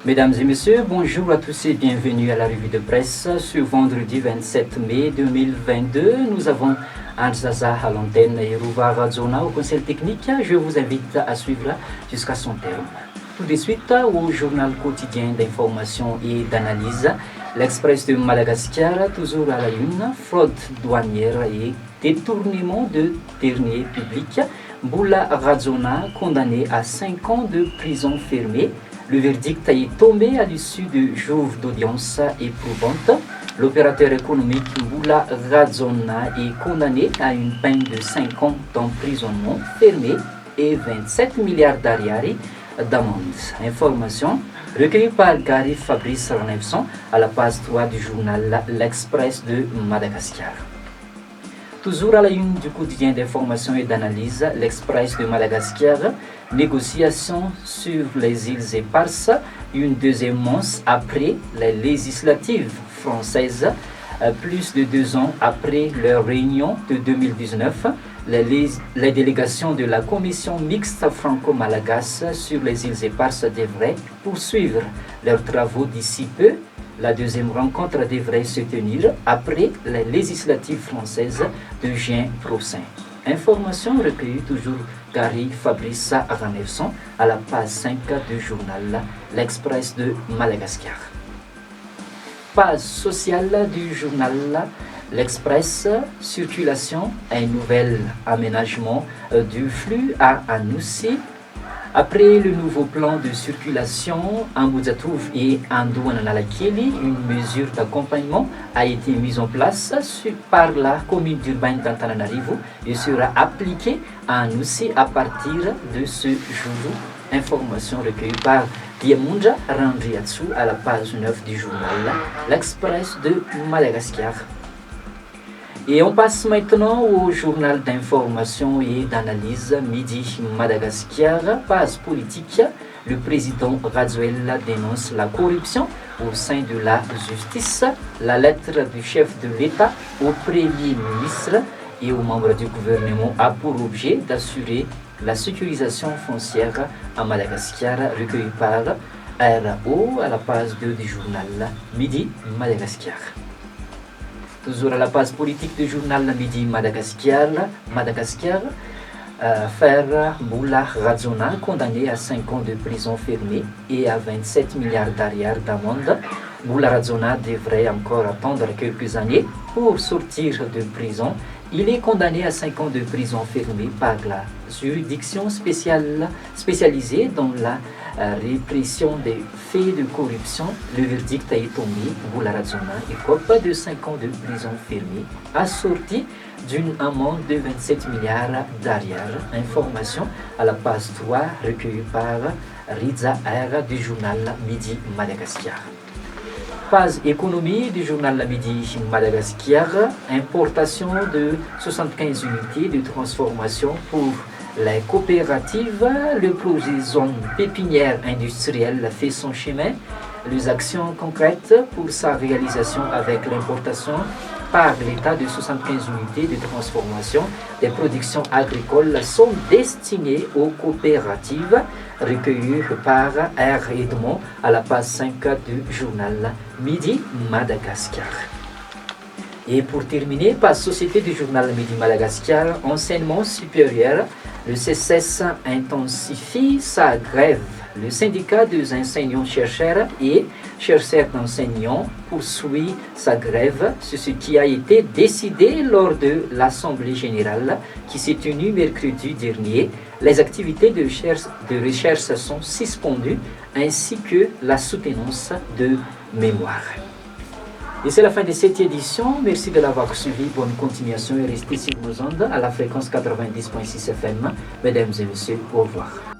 Mesdames et messieurs, bonjour à tous et bienvenue à la revue de presse. Ce vendredi 27 mai 2022, nous avons Anzaza à l'antenne et Rouva Radzona au conseil technique. Je vous invite à suivre jusqu'à son terme. Tout de suite, au journal quotidien d'information et d'analyse, l'Express de Madagascar, toujours à la une, fraude douanière et détournement de deniers publics. Boula Radzona, condamné à 5 ans de prison fermée. Le verdict est tombé à l'issue de jours d'audience éprouvante. L'opérateur économique Boula Radzona est condamné à une peine de 5 ans d'emprisonnement fermé et 27 milliards d'ariari d'amende. Information recueillie par Gary Fabrice Ranevson à la page 3 du journal L'Express de Madagascar. Toujours à la une du quotidien d'information et d'analyse, l'Express de Madagascar, négociations sur les îles éparses, une deuxième manche après les législatives françaises, plus de 2 ans après leur réunion de 2019. Les délégations de la commission mixte franco-malagasse sur les îles éparses devraient poursuivre leurs travaux d'ici peu. La deuxième rencontre devrait se tenir après les législatives françaises de juin prochain. Information recueillie toujours Gary Fabrice Ranevson à la page 5 du journal L'Express de Madagascar. Page sociale du journal L'Express, circulation, un nouvel aménagement du flux à Anoussi. Après le nouveau plan de circulation en Bouzatouf et en Douananalakeli, une mesure d'accompagnement a été mise en place par la commune urbaine d'Antananarivo et sera appliquée à Anoussi à partir de ce jour. Information recueillie par Diamundja Randriatsu à la page 9 du journal L'Express de Madagascar. Et on passe maintenant au journal d'information et d'analyse Midi Madagascar, page politique. Le président Radzoela dénonce la corruption au sein de la justice. La lettre du chef de l'État au Premier ministre et aux membres du gouvernement a pour objet d'assurer la sécurisation foncière à Madagascar, recueillie par RAO à la page 2 du journal Midi Madagascar. Toujours à la page politique du journal Midi Madagascar, Fer Boula Radzona, condamné à 5 ans de prison fermée et à 27 milliards d'ariari d'amende. Boula Radzona devrait encore attendre quelques années pour sortir de prison. Il est condamné à 5 ans de prison fermée par la juridiction spécialisée dans la répression des faits de corruption. Le verdict a été tombé. Boula Radzona écope de 5 ans de prison fermée, assorti d'une amende de 27 milliards d'ariari. Information à la page 3 recueillie par Riza R du journal Midi Madagascar. Page économie du journal Midi Madagascar, importation de 75 unités de transformation pour les coopératives. Le projet zone pépinière industrielle fait son chemin. Les actions concrètes pour sa réalisation avec l'importation par l'État de 75 unités de transformation des productions agricoles sont destinées aux coopératives, recueillies par R. Edmond à la page 5 du journal Midi Madagascar. Et pour terminer, par société du journal Midi Madagascar, enseignement supérieur, le CCS intensifie sa grève. Le syndicat des enseignants-chercheurs et chercheurs d'enseignants poursuit sa grève, ce qui a été décidé lors de l'Assemblée générale qui s'est tenue mercredi dernier. Les activités de recherche sont suspendues ainsi que la soutenance de mémoire. Et c'est la fin de cette édition. Merci de l'avoir suivi. Bonne continuation et restez sur nos ondes à la fréquence 90.6 FM. Mesdames et messieurs, au revoir.